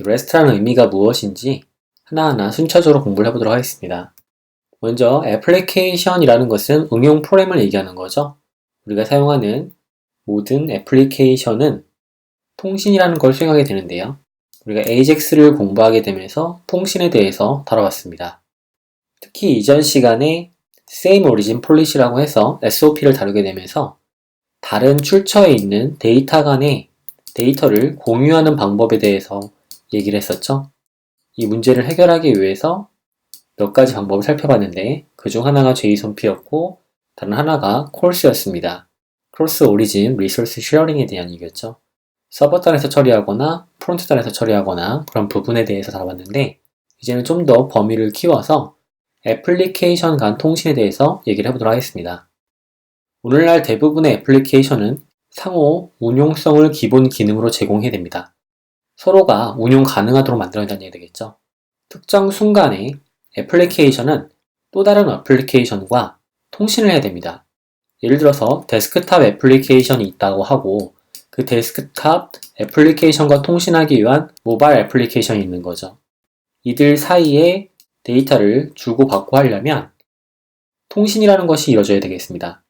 REST라는 의미가 무엇인지 하나하나 순차적으로 공부를 해보도록 하겠습니다. 먼저 애플리케이션이라는 것은 응용 프로그램을 얘기하는 거죠. 우리가 사용하는 모든 애플리케이션은 통신이라는 걸 수행하게 되는데요. 우리가 AJAX를 공부하게 되면서 통신에 대해서 다뤄봤습니다. 특히 이전 시간에 Same Origin Policy라고 해서 SOP를 다루게 되면서 다른 출처에 있는 데이터 간의 데이터를 공유하는 방법에 대해서 얘기를 했었죠. 이 문제를 해결하기 위해서 몇 가지 방법을 살펴봤는데 그 중 하나가 JSONP였고 다른 하나가 CORS였습니다. Cross Origin Resource Sharing에 대한 얘기였죠. 서버 단에서 처리하거나 프론트 단에서 처리하거나 그런 부분에 대해서 다뤄봤는데 이제는 좀 더 범위를 키워서 애플리케이션 간 통신에 대해서 얘기를 해보도록 하겠습니다. 오늘날 대부분의 애플리케이션은 상호 운용성을 기본 기능으로 제공해냅니다. 서로가 운용 가능하도록 만들어낸다는 얘기 되겠죠. 특정 순간에 애플리케이션은 또 다른 애플리케이션과 통신을 해야 됩니다. 예를 들어서 데스크탑 애플리케이션이 있다고 하고 그 데스크탑 애플리케이션과 통신하기 위한 모바일 애플리케이션이 있는 거죠. 이들 사이에 데이터를 주고받고 하려면 통신이라는 것이 이루어져야 되겠습니다.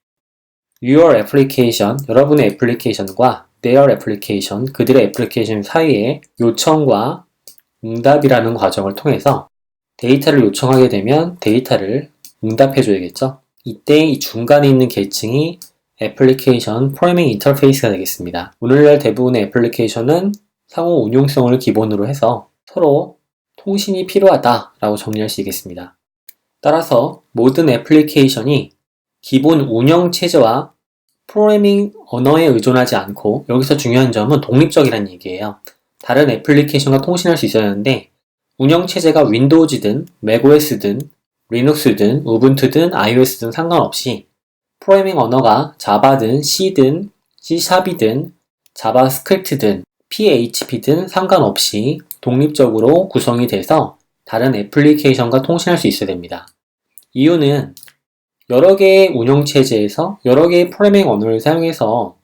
Your application, 여러분의 애플리케이션과 their application, 그들의 애플리케이션 사이에 요청과 응답이라는 과정을 통해서 데이터를 요청하게 되면 데이터를 응답해줘야겠죠. 이때 이 중간에 있는 계층이 애플리케이션 프로그래밍 인터페이스가 되겠습니다. 오늘날 대부분의 애플리케이션은 상호 운용성을 기본으로 해서 서로 통신이 필요하다라고 정리할 수 있겠습니다. 따라서 모든 애플리케이션이 기본 운영 체제와 프로그래밍 언어에 의존하지 않고 여기서 중요한 점은 독립적이라는 얘기예요. 다른 애플리케이션과 통신할 수 있어야 하는데 운영 체제가 윈도우즈든 맥OS든 리눅스든 우분투든 iOS든 상관없이 프로그래밍 언어가 자바든 C든 C샵이든 자바스크립트든 PHP든 상관없이 독립적으로 구성이 돼서 다른 애플리케이션과 통신할 수 있어야 됩니다. 이유는 여러 개의 운영체제에서 여러 개의 프로그래밍 언어를 사용해서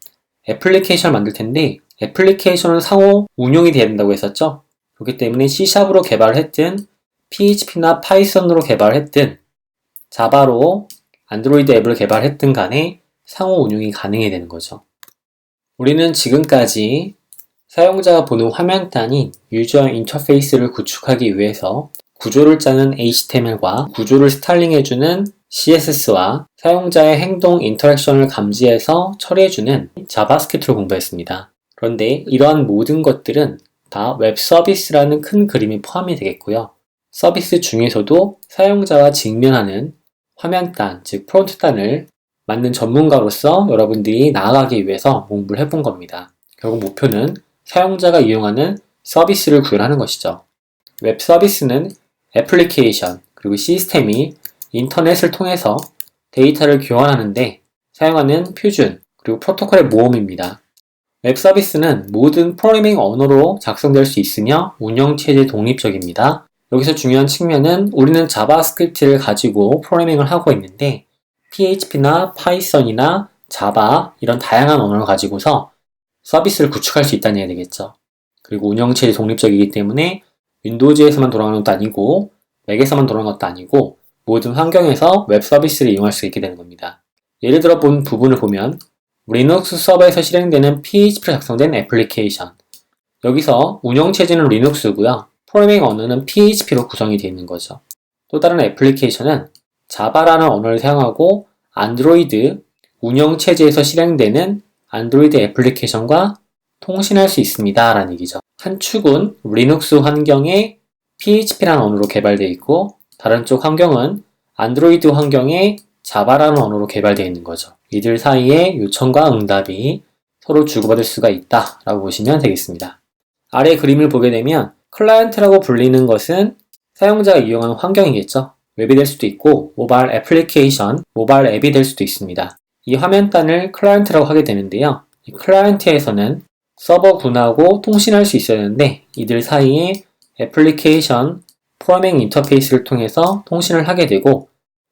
애플리케이션을 만들 텐데 애플리케이션은 상호 운용이 돼야 된다고 했었죠. 그렇기 때문에 C샵으로 개발을 했든 PHP나 파이썬으로 개발을 했든 자바로 안드로이드 앱을 개발했든 간에 상호 운용이 가능해야 되는 거죠. 우리는 지금까지 사용자가 보는 화면 단위 유저 인터페이스를 구축하기 위해서 구조를 짜는 HTML과 구조를 스타일링해주는 CSS와 사용자의 행동 인터랙션을 감지해서 처리해주는 자바스크립트를 공부했습니다. 그런데 이러한 모든 것들은 다 웹 서비스라는 큰 그림이 포함이 되겠고요. 서비스 중에서도 사용자와 직면하는 화면단, 즉 프론트단을 만든 전문가로서 여러분들이 나아가기 위해서 공부를 해본 겁니다. 결국 목표는 사용자가 이용하는 서비스를 구현하는 것이죠. 웹 서비스는 애플리케이션 그리고 시스템이 인터넷을 통해서 데이터를 교환하는데 사용하는 표준 그리고 프로토콜의 모음입니다. 웹 서비스는 모든 프로그래밍 언어로 작성될 수 있으며 운영체제 독립적입니다. 여기서 중요한 측면은 우리는 자바스크립트를 가지고 프로그래밍을 하고 있는데 PHP나 파이썬이나 자바 이런 다양한 언어를 가지고서 서비스를 구축할 수 있다는 얘기가 되겠죠. 그리고 운영체제 독립적이기 때문에 윈도우즈에서만 돌아가는 것도 아니고 맥에서만 돌아가는 것도 아니고 모든 환경에서 웹 서비스를 이용할 수 있게 되는 겁니다. 예를 들어 본 부분을 보면 리눅스 서버에서 실행되는 PHP로 작성된 애플리케이션 여기서 운영체제는 리눅스고요. 프로그래밍 언어는 PHP로 구성이 되어 있는 거죠. 또 다른 애플리케이션은 자바라는 언어를 사용하고 안드로이드 운영체제에서 실행되는 안드로이드 애플리케이션과 통신할 수 있습니다 라는 얘기죠. 한 축은 리눅스 환경에 PHP라는 언어로 개발되어 있고 다른 쪽 환경은 안드로이드 환경에 자바라는 언어로 개발되어 있는 거죠. 이들 사이에 요청과 응답이 서로 주고받을 수가 있다 라고 보시면 되겠습니다. 아래 그림을 보게 되면 클라이언트라고 불리는 것은 사용자가 이용하는 환경이겠죠. 웹이 될 수도 있고 모바일 애플리케이션, 모바일 앱이 될 수도 있습니다. 이 화면단을 클라이언트라고 하게 되는데요. 이 클라이언트에서는 서버군하고 통신할 수 있어야 하는데 이들 사이에 애플리케이션 프로그래밍 인터페이스를 통해서 통신을 하게 되고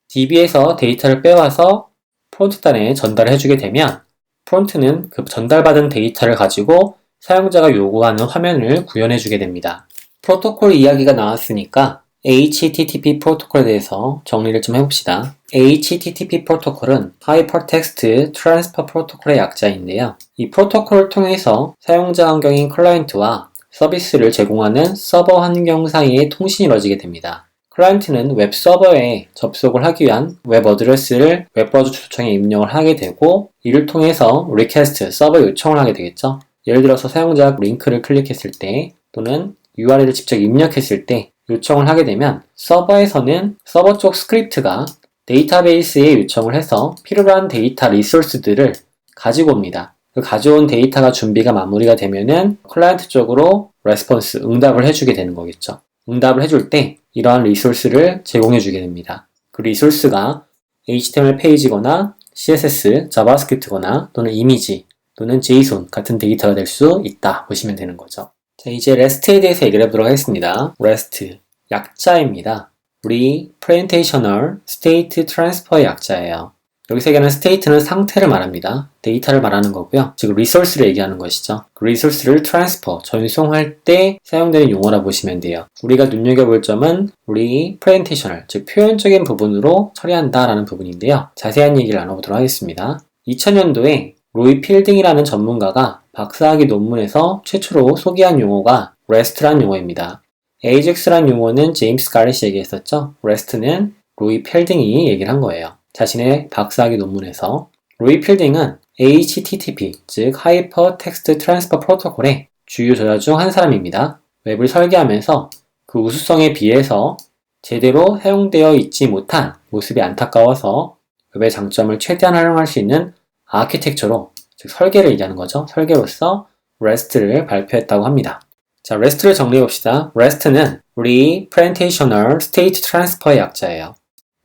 DB에서 데이터를 빼와서 프론트단에 전달을 해주게 되면 프론트는 그 전달받은 데이터를 가지고 사용자가 요구하는 화면을 구현해주게 됩니다. 프로토콜 이야기가 나왔으니까 HTTP 프로토콜에 대해서 정리를 좀 해봅시다. HTTP 프로토콜은 Hypertext Transfer 프로토콜의 약자인데요. 이 프로토콜을 통해서 사용자 환경인 클라이언트와 서비스를 제공하는 서버 환경 사이의 통신이 이루어지게 됩니다. 클라이언트는 웹 서버에 접속을 하기 위한 웹 어드레스를 웹브라우저 초청에 입력을 하게 되고 이를 통해서 리퀘스트, 서버 요청을 하게 되겠죠. 예를 들어서 사용자가 링크를 클릭했을 때 또는 URL을 직접 입력했을 때 요청을 하게 되면 서버에서는 서버 쪽 스크립트가 데이터베이스에 요청을 해서 필요한 데이터 리소스들을 가지고 옵니다. 그 가져온 데이터가 준비가 마무리가 되면은 클라이언트 쪽으로 레스폰스, 응답을 해주게 되는 거겠죠. 응답을 해줄 때 이러한 리소스를 제공해 주게 됩니다. 그 리소스가 HTML 페이지거나 CSS, 자바스크립트거나 또는 이미지 또는 JSON 같은 데이터가 될 수 있다 보시면 되는 거죠. 자, 이제 REST에 대해서 얘기를 해보도록 하겠습니다. REST, 약자입니다. Representational State Transfer의 약자예요. 여기서 얘기하는 state는 상태를 말합니다. 데이터를 말하는 거고요. 즉 리소스를 얘기하는 것이죠. 그 리소스를 transfer, 전송할 때 사용되는 용어라 보시면 돼요. 우리가 눈여겨볼 점은 representational, 즉 표현적인 부분으로 처리한다 라는 부분인데요. 자세한 얘기를 나눠보도록 하겠습니다. 2000년도에 로이 필딩이라는 전문가가 박사학위 논문에서 최초로 소개한 용어가 REST라는 용어입니다. AJAX라는 용어는 제임스 가렛이 얘기했었죠. REST는 로이 필딩이 얘기를 한 거예요. 자신의 박사학위 논문에서. 로이 필딩은 HTTP, 즉 Hypertext Transfer 프로토콜의 주요 저자 중 한 사람입니다. 웹을 설계하면서 그 우수성에 비해서 제대로 사용되어 있지 못한 모습이 안타까워서 웹의 장점을 최대한 활용할 수 있는 아키텍처로, 즉 설계를 얘기하는 거죠. 설계로서 REST를 발표했다고 합니다. 자, REST를 정리해봅시다. REST는 Representational State Transfer의 약자예요.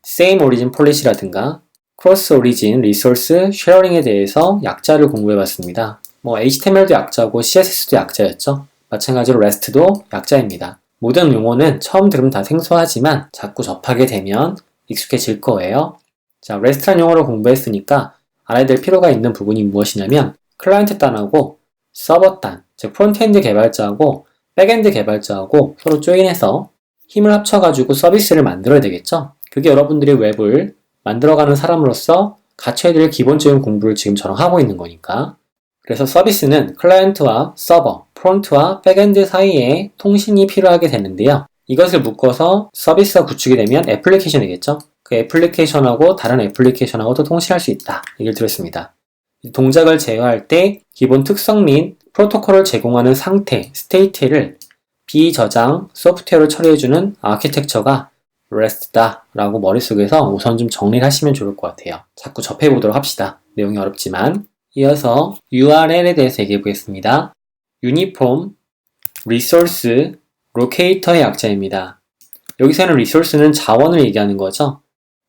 Same Origin Policy라든가 Cross Origin Resource Sharing에 대해서 약자를 공부해봤습니다. HTML도 약자고 CSS도 약자였죠. 마찬가지로 REST도 약자입니다. 모든 용어는 처음 들으면 다 생소하지만 자꾸 접하게 되면 익숙해질 거예요. 자, REST라는 용어를 공부했으니까 알아야 될 필요가 있는 부분이 무엇이냐면 클라이언트 단하고 서버 단, 즉 프론트엔드 개발자하고 백엔드 개발자하고 서로 조인해서 힘을 합쳐가지고 서비스를 만들어야 되겠죠. 그게 여러분들이 웹을 만들어가는 사람으로서 갖춰야 될 기본적인 공부를 지금 저랑 하고 있는 거니까. 그래서 서비스는 클라이언트와 서버, 프론트와 백엔드 사이에 통신이 필요하게 되는데요. 이것을 묶어서 서비스가 구축이 되면 애플리케이션이겠죠. 그 애플리케이션하고 다른 애플리케이션하고도 통신할 수 있다. 얘기를 드렸습니다. 동작을 제어할 때 기본 특성 및 프로토콜을 제공하는 상태, 스테이트를 비저장 소프트웨어를 처리해주는 아키텍처가 REST다 라고 머릿속에서 우선 좀 정리를 하시면 좋을 것 같아요. 자꾸 접해보도록 합시다. 내용이 어렵지만. 이어서 URL에 대해서 얘기해 보겠습니다. Uniform Resource Locator의 약자입니다. 여기서는 resource는 자원을 얘기하는 거죠.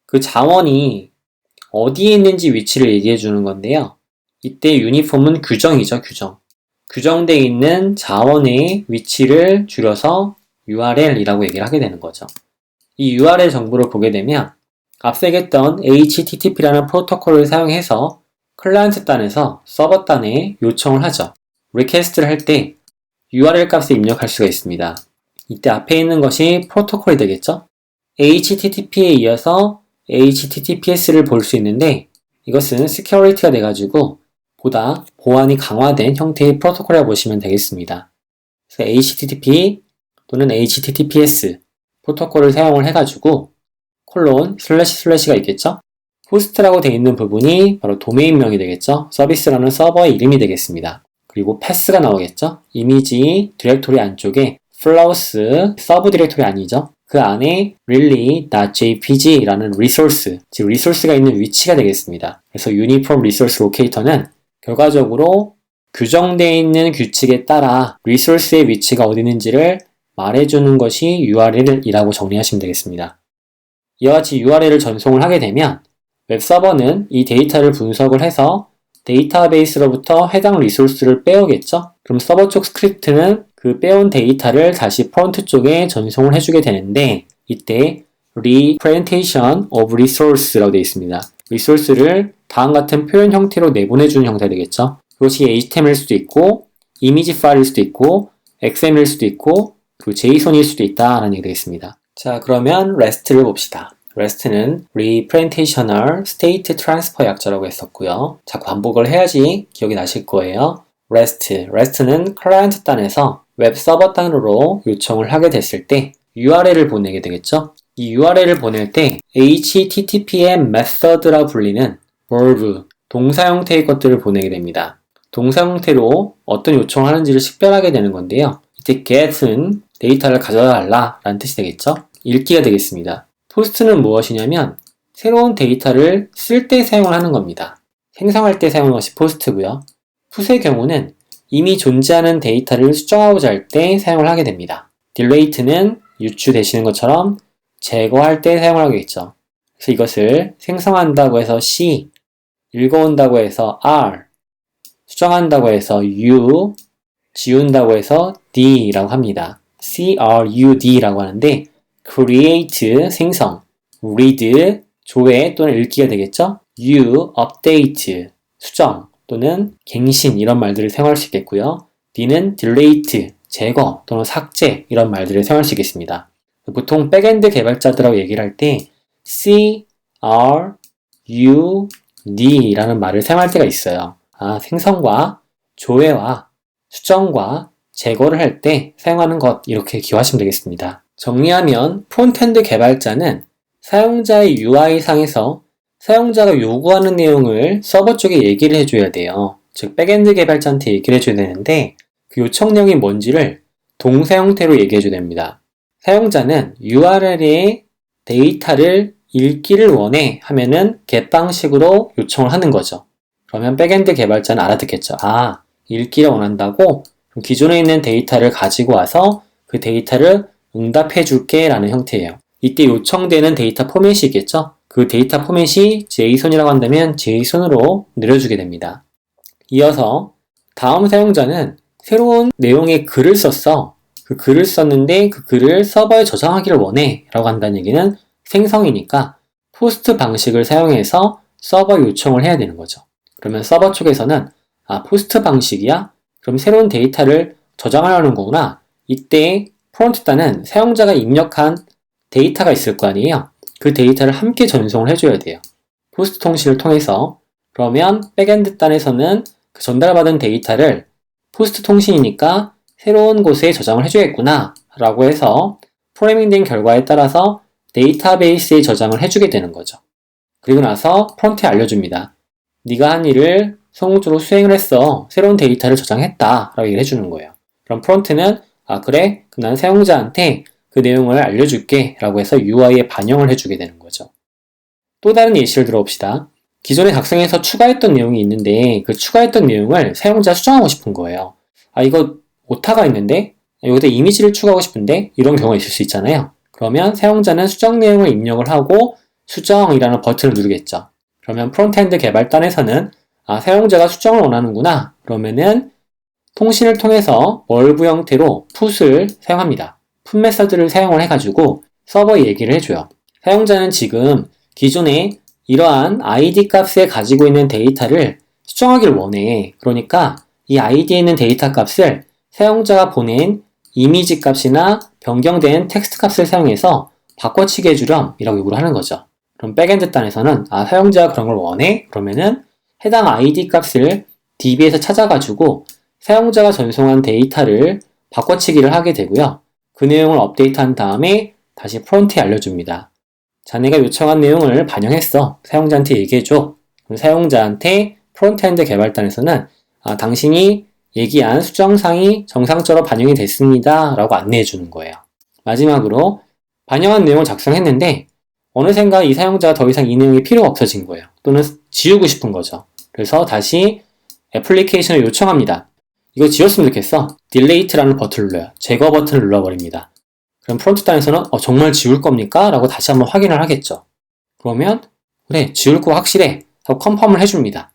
그 자원이 어디에 있는지 위치를 얘기해 주는 건데요. 이때 유니폼은 규정이죠, 규정. 규정되어 있는 자원의 위치를 줄여서 URL이라고 얘기를 하게 되는 거죠. 이 URL 정보를 보게 되면 앞서 얘기했던 HTTP라는 프로토콜을 사용해서 클라이언트 단에서 서버 단에 요청을 하죠. 리퀘스트를 할 때 URL 값을 입력할 수가 있습니다. 이때 앞에 있는 것이 프로토콜이 되겠죠? HTTP에 이어서 HTTPS를 볼 수 있는데 이것은 security가 돼가지고 보다 보안이 강화된 형태의 프로토콜이라고 보시면 되겠습니다. 그래서 HTTP 또는 HTTPS 프로토콜을 사용을 해가지고 콜론 슬래시가 있겠죠? 호스트라고 되어 있는 부분이 바로 도메인명이 되겠죠? 서비스라는 서버의 이름이 되겠습니다. 그리고 패스가 나오겠죠? 이미지 디렉토리 안쪽에 플라우스 서브 디렉토리 아니죠? 그 안에 really.jpg라는 리소스, 즉 리소스가 있는 위치가 되겠습니다. 그래서 Uniform Resource Locator는 결과적으로 규정되어 있는 규칙에 따라 리소스의 위치가 어디 있는지를 말해주는 것이 URL이라고 정리하시면 되겠습니다. 이와 같이 URL을 전송을 하게 되면 웹서버는 이 데이터를 분석을 해서 데이터베이스로부터 해당 리소스를 빼오겠죠? 그럼 서버 쪽 스크립트는 그 빼온 데이터를 다시 프론트 쪽에 전송을 해주게 되는데 이때 Representation of Resource라고 되어 있습니다. 리소스를 다음 같은 표현 형태로 내보내주는 형태가 되겠죠? 그것이 HTML일 수도 있고 이미지 파일일 수도 있고 XML일 수도 있고 그 JSON일 수도 있다라는 얘기 되겠습니다. 자, 그러면 REST를 봅시다. REST는 Representational State Transfer 약자라고 했었고요. 자꾸 반복을 해야지 기억이 나실 거예요. REST는 클라이언트 단에서 웹 서버 단으로 요청을 하게 됐을 때 URL을 보내게 되겠죠. 이 URL을 보낼 때 HTTPM method라고 불리는 verb, 동사 형태의 것들을 보내게 됩니다. 동사 형태로 어떤 요청을 하는지를 식별하게 되는 건데요. 이때 get은 데이터를 가져달라 라는 뜻이 되겠죠. 읽기가 되겠습니다. post는 무엇이냐면 새로운 데이터를 쓸 때 사용을 하는 겁니다. 생성할 때 사용하는 것이 post고요. put의 경우는 이미 존재하는 데이터를 수정하고자 할 때 사용을 하게 됩니다. delete는 유추되시는 것처럼 제거할 때 사용을 하겠죠. 그래서 이것을 생성한다고 해서 C, 읽어온다고 해서 R, 수정한다고 해서 U, 지운다고 해서 D라고 합니다. CRUD라고 하는데 create, 생성, read, 조회 또는 읽기가 되겠죠. U, update, 수정 또는 갱신 이런 말들을 사용할 수 있겠고요. D는 delete, 제거 또는 삭제 이런 말들을 사용할 수 있겠습니다. 보통 백엔드 개발자들하고 얘기를 할 때 C, R, U, D 라는 말을 사용할 때가 있어요. 생성과 조회와 수정과 제거를 할 때 사용하는 것 이렇게 기억하시면 되겠습니다. 정리하면 프론트엔드 개발자는 사용자의 UI상에서 사용자가 요구하는 내용을 서버 쪽에 얘기를 해줘야 돼요. 즉 백엔드 개발자한테 얘기를 해줘야 되는데 그 요청 내용이 뭔지를 동사 형태로 얘기해줘야 됩니다. 사용자는 URL의 데이터를 읽기를 원해 하면은 get 방식으로 요청을 하는 거죠. 그러면 백엔드 개발자는 알아듣겠죠. 읽기를 원한다고? 그럼 기존에 있는 데이터를 가지고 와서 그 데이터를 응답해 줄게 라는 형태예요. 이때 요청되는 데이터 포맷이 있겠죠? 그 데이터 포맷이 JSON이라고 한다면 JSON으로 내려주게 됩니다. 이어서 다음 사용자는 새로운 내용의 글을 썼어. 그 글을 썼는데 그 글을 서버에 저장하기를 원해 라고 한다는 얘기는 생성이니까 포스트 방식을 사용해서 서버 요청을 해야 되는 거죠. 그러면 서버 쪽에서는 포스트 방식이야? 그럼 새로운 데이터를 저장하려는 거구나. 이때 프론트 단은 사용자가 입력한 데이터가 있을 거 아니에요. 그 데이터를 함께 전송을 해줘야 돼요. 포스트 통신을 통해서. 그러면 백엔드 단에서는 그 전달받은 데이터를 포스트 통신이니까 새로운 곳에 저장을 해줘야겠구나 라고 해서 프로그래밍된 결과에 따라서 데이터베이스에 저장을 해주게 되는 거죠. 그리고 나서 프론트에 알려줍니다. 네가 한 일을 성공적으로 수행을 했어. 새로운 데이터를 저장했다 라고 얘기를 해주는 거예요. 그럼 프론트는 그래? 그럼 난 사용자한테 그 내용을 알려줄게 라고 해서 UI에 반영을 해주게 되는 거죠. 또 다른 예시를 들어봅시다. 기존에 작성해서 추가했던 내용이 있는데 그 추가했던 내용을 사용자 수정하고 싶은 거예요. 이거 오타가 있는데 여기다 이미지를 추가하고 싶은데 이런 경우가 있을 수 있잖아요. 그러면 사용자는 수정 내용을 입력을 하고 수정이라는 버튼을 누르겠죠. 그러면 프론트엔드 개발단에서는 사용자가 수정을 원하는구나. 그러면은 통신을 통해서 멀브 형태로 put을 사용합니다. put 메서드를 사용을 해가지고 서버에 얘기를 해줘요. 사용자는 지금 기존에 이러한 id 값에 가지고 있는 데이터를 수정하기를 원해. 그러니까 이 id에 있는 데이터 값을 사용자가 보낸 이미지 값이나 변경된 텍스트 값을 사용해서 바꿔치기 해주렴 이라고 요구를 하는 거죠. 그럼 백엔드 단에서는 사용자가 그런 걸 원해? 그러면은 해당 id 값을 db에서 찾아가지고 사용자가 전송한 데이터를 바꿔치기를 하게 되고요. 그 내용을 업데이트한 다음에 다시 프론트에 알려줍니다. 자네가 요청한 내용을 반영했어. 사용자한테 얘기해줘. 그럼 사용자한테 프론트엔드 개발단에서는 당신이 얘기한 수정사항이 정상적으로 반영이 됐습니다. 라고 안내해주는 거예요. 마지막으로 반영한 내용을 작성했는데 어느샌가 이 사용자가 더 이상 이 내용이 필요가 없어진 거예요. 또는 지우고 싶은 거죠. 그래서 다시 애플리케이션을 요청합니다. 이거 지웠으면 좋겠어. delete라는 버튼을 눌러요. 제거 버튼을 눌러버립니다. 그럼 프론트 단에서는 정말 지울 겁니까? 라고 다시 한번 확인을 하겠죠. 그러면 그래 지울 거 확실해 하고 컨펌을 해줍니다.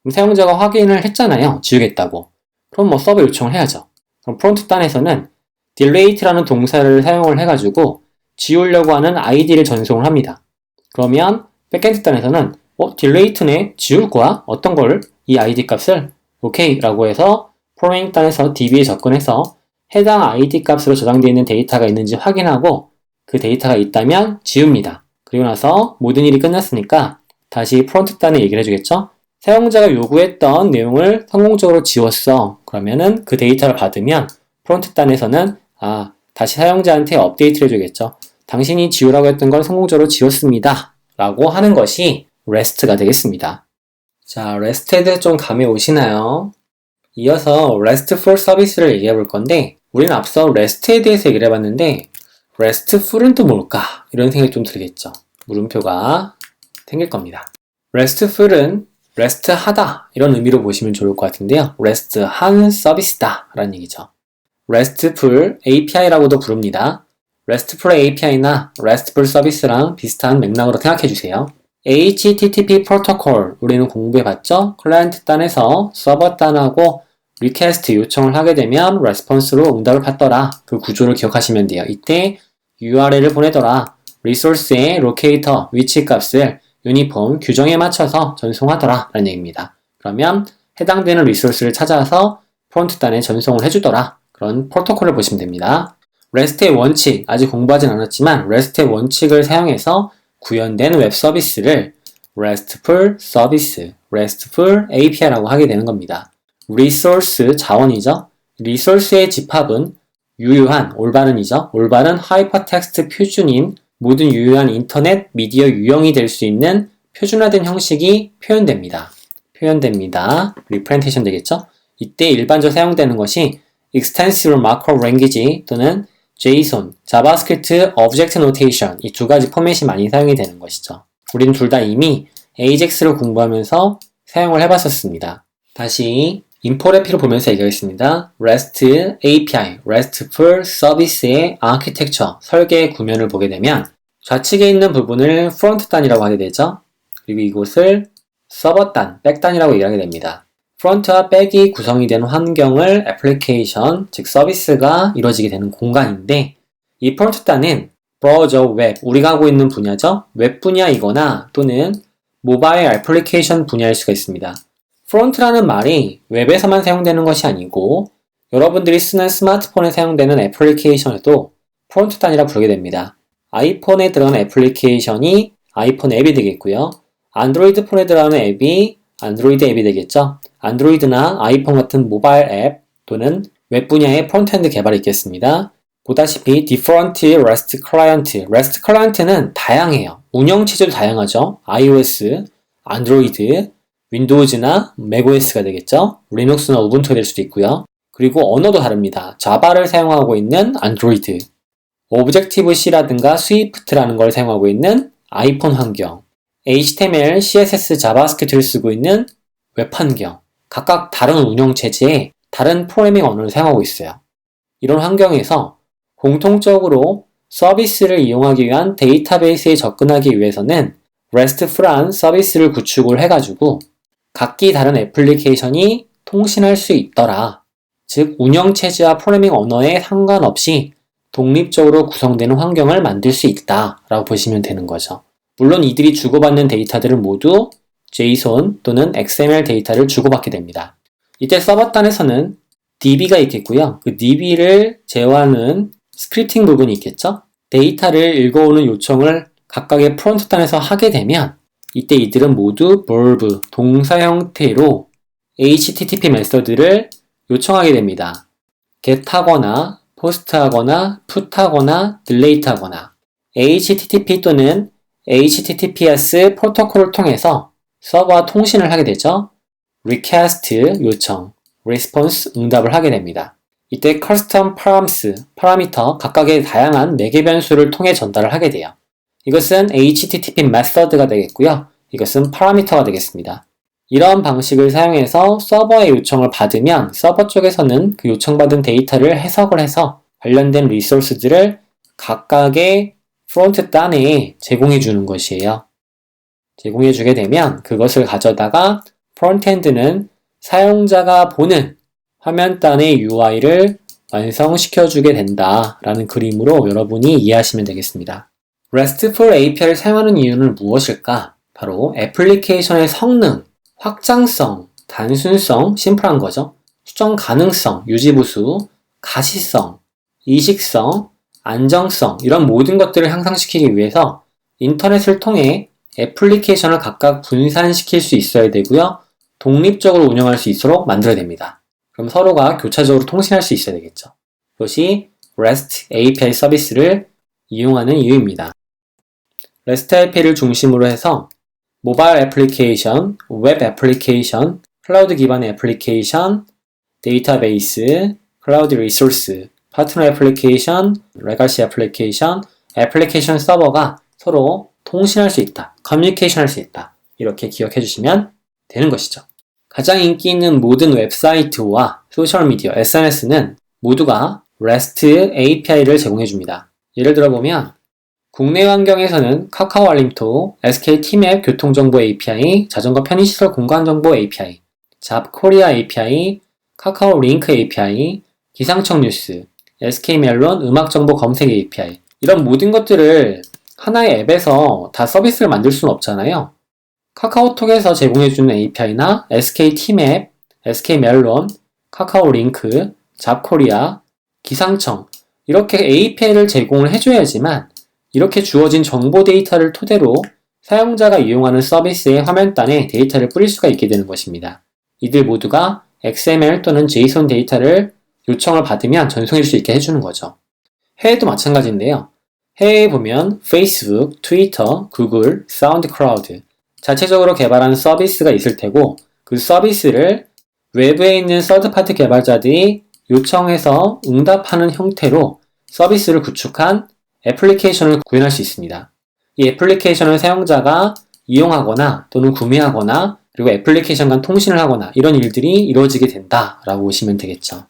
그럼 사용자가 확인을 했잖아요. 지우겠다고. 그럼 서버 요청을 해야죠. 그럼 프론트 단에서는 delete라는 동사를 사용을 해가지고 지우려고 하는 id를 전송을 합니다. 그러면 백엔드 단에서는 delete네? 지울 거야? 어떤 걸? 이 id 값을? 오케이 라고 해서 프로그래밍 단에서 db에 접근해서 해당 id 값으로 저장되어 있는 데이터가 있는지 확인하고 그 데이터가 있다면 지웁니다. 그리고 나서 모든 일이 끝났으니까 다시 프론트 단에 얘기를 해주겠죠. 사용자가 요구했던 내용을 성공적으로 지웠어. 그러면은 그 데이터를 받으면 프론트 단에서는 다시 사용자한테 업데이트를 해주겠죠. 당신이 지우라고 했던 걸 성공적으로 지웠습니다. 라고 하는 것이 REST가 되겠습니다. 자, REST에 대해 좀 감이 오시나요? 이어서 RESTful 서비스를 얘기해 볼 건데 우리는 앞서 REST에 대해서 얘기를 해봤는데 RESTful은 또 뭘까? 이런 생각이 좀 들겠죠. 물음표가 생길 겁니다. RESTful은 REST하다 이런 의미로 보시면 좋을 것 같은데요. REST한 서비스다 라는 얘기죠. RESTful API라고도 부릅니다. RESTful API나 RESTful 서비스랑 비슷한 맥락으로 생각해 주세요. HTTP 프로토콜 우리는 공부해봤죠? 클라이언트 단에서 서버 단하고 리퀘스트 요청을 하게 되면 레스폰스로 응답을 받더라. 그 구조를 기억하시면 돼요. 이때 URL을 보내더라. 리소스의 로케이터, 위치 값을 유니폼, 규정에 맞춰서 전송하더라 라는 얘기입니다. 그러면 해당되는 리소스를 찾아서 프론트 단에 전송을 해주더라. 그런 프로토콜을 보시면 됩니다. REST의 원칙, 아직 공부하진 않았지만 REST의 원칙을 사용해서 구현된 웹 서비스를 RESTful 서비스, RESTful API라고 하게 되는 겁니다. 리소스, 자원이죠. 리소스의 집합은 유효한, 올바른이죠. 올바른 하이퍼텍스트 표준인 모든 유효한 인터넷 미디어 유형이 될 수 있는 표준화된 형식이 표현됩니다. 리프렌테이션 되겠죠? 이때 일반적으로 사용되는 것이 Extensive Markup Language 또는 JSON, 자바스크립트 오브젝트 노테이션 이 두 가지 포맷이 많이 사용이 되는 것이죠. 우리는 둘 다 이미 AJAX를 공부하면서 사용을 해봤었습니다. 다시 인포레피를 보면서 얘기하겠습니다. REST API, RESTful Service의 아키텍처, 설계 구면을 보게 되면 좌측에 있는 부분을 프론트 단이라고 하게 되죠. 그리고 이곳을 서버 단, 백 단이라고 얘기하게 됩니다. 프론트와 백이 구성이 되는 환경을 애플리케이션, 즉 서비스가 이루어지게 되는 공간인데 이 프론트 단은 브라우저, 웹, 우리가 하고 있는 분야죠. 웹 분야이거나 또는 모바일 애플리케이션 분야일 수가 있습니다. 프론트라는 말이 웹에서만 사용되는 것이 아니고 여러분들이 쓰는 스마트폰에 사용되는 애플리케이션에도 프론트 단이라 부르게 됩니다. 아이폰에 들어가는 애플리케이션이 아이폰 앱이 되겠고요. 안드로이드 폰에 들어가는 앱이 안드로이드 앱이 되겠죠. 안드로이드나 아이폰 같은 모바일 앱 또는 웹 분야의 프론트엔드 개발이 있겠습니다. 보다시피 Different REST Client, REST Client는 다양해요. 운영체제도 다양하죠. iOS, 안드로이드, 윈도우즈나 맥OS가 되겠죠. 리눅스나 우분투가 될 수도 있고요. 그리고 언어도 다릅니다. 자바를 사용하고 있는 안드로이드, 오브젝티브-C라든가 스위프트라는 걸 사용하고 있는 아이폰 환경, HTML, CSS, 자바스크립트를 쓰고 있는 웹 환경, 각각 다른 운영체제에 다른 프로그래밍 언어를 사용하고 있어요. 이런 환경에서 공통적으로 서비스를 이용하기 위한 데이터베이스에 접근하기 위해서는 RESTful한 서비스를 구축을 해가지고 각기 다른 애플리케이션이 통신할 수 있더라. 즉 운영체제와 프로그래밍 언어에 상관없이 독립적으로 구성되는 환경을 만들 수 있다라고 보시면 되는 거죠. 물론 이들이 주고받는 데이터들은 모두 JSON 또는 XML 데이터를 주고받게 됩니다. 이때 서버 단에서는 DB가 있겠고요. 그 DB를 제어하는 스크립팅 부분이 있겠죠. 데이터를 읽어오는 요청을 각각의 프론트 단에서 하게 되면 이때 이들은 모두 verb, 동사 형태로 HTTP 메서드를 요청하게 됩니다. get하거나 post하거나 put하거나 delete하거나 HTTP 또는 HTTPS 프로토콜을 통해서 서버와 통신을 하게 되죠. request 요청, response 응답을 하게 됩니다. 이때 custom params, 파라미터 각각의 다양한 4개 변수를 통해 전달을 하게 돼요. 이것은 HTTP 메서드가 되겠고요. 이것은 파라미터가 되겠습니다. 이런 방식을 사용해서 서버의 요청을 받으면 서버 쪽에서는 그 요청받은 데이터를 해석을 해서 관련된 리소스들을 각각의 프론트 단에 제공해 주는 것이에요. 제공해 주게 되면 그것을 가져다가 프론트엔드는 사용자가 보는 화면 단의 UI를 완성시켜 주게 된다라는 그림으로 여러분이 이해하시면 되겠습니다. RESTful API를 사용하는 이유는 무엇일까? 바로 애플리케이션의 성능, 확장성, 단순성, 심플한 거죠. 수정 가능성, 유지보수, 가시성, 이식성, 안정성 이런 모든 것들을 향상시키기 위해서 인터넷을 통해 애플리케이션을 각각 분산시킬 수 있어야 되고요. 독립적으로 운영할 수 있도록 만들어야 됩니다. 그럼 서로가 교차적으로 통신할 수 있어야 되겠죠. 그것이 REST API 서비스를 이용하는 이유입니다. REST API를 중심으로 해서 모바일 애플리케이션, 웹 애플리케이션, 클라우드 기반의 애플리케이션, 데이터베이스, 클라우드 리소스, 파트너 애플리케이션, 레가시 애플리케이션, 애플리케이션 서버가 서로 통신할 수 있다, 커뮤니케이션 할 수 있다. 이렇게 기억해 주시면 되는 것이죠. 가장 인기 있는 모든 웹사이트와 소셜미디어, SNS는 모두가 REST API를 제공해 줍니다. 예를 들어 보면 국내 환경에서는 카카오 알림톡, SKT맵 교통정보 API, 자전거 편의시설 공간정보 API, 잡코리아 API, 카카오 링크 API, 기상청 뉴스, SK멜론 음악정보 검색 API 이런 모든 것들을 하나의 앱에서 다 서비스를 만들 수는 없잖아요. 카카오톡에서 제공해주는 API나 SKT맵, SK멜론, 카카오 링크, 잡코리아, 기상청 이렇게 API를 제공을 해줘야지만 이렇게 주어진 정보 데이터를 토대로 사용자가 이용하는 서비스의 화면단에 데이터를 뿌릴 수가 있게 되는 것입니다. 이들 모두가 XML 또는 JSON 데이터를 요청을 받으면 전송해 줄 수 있게 해주는 거죠. 해외도 마찬가지인데요. 해외에 보면 페이스북, 트위터, 구글, 사운드클라우드 자체적으로 개발한 서비스가 있을 테고 그 서비스를 외부에 있는 서드파티 개발자들이 요청해서 응답하는 형태로 서비스를 구축한 애플리케이션을 구현할 수 있습니다. 이 애플리케이션을 사용자가 이용하거나 또는 구매하거나 그리고 애플리케이션 간 통신을 하거나 이런 일들이 이루어지게 된다라고 보시면 되겠죠.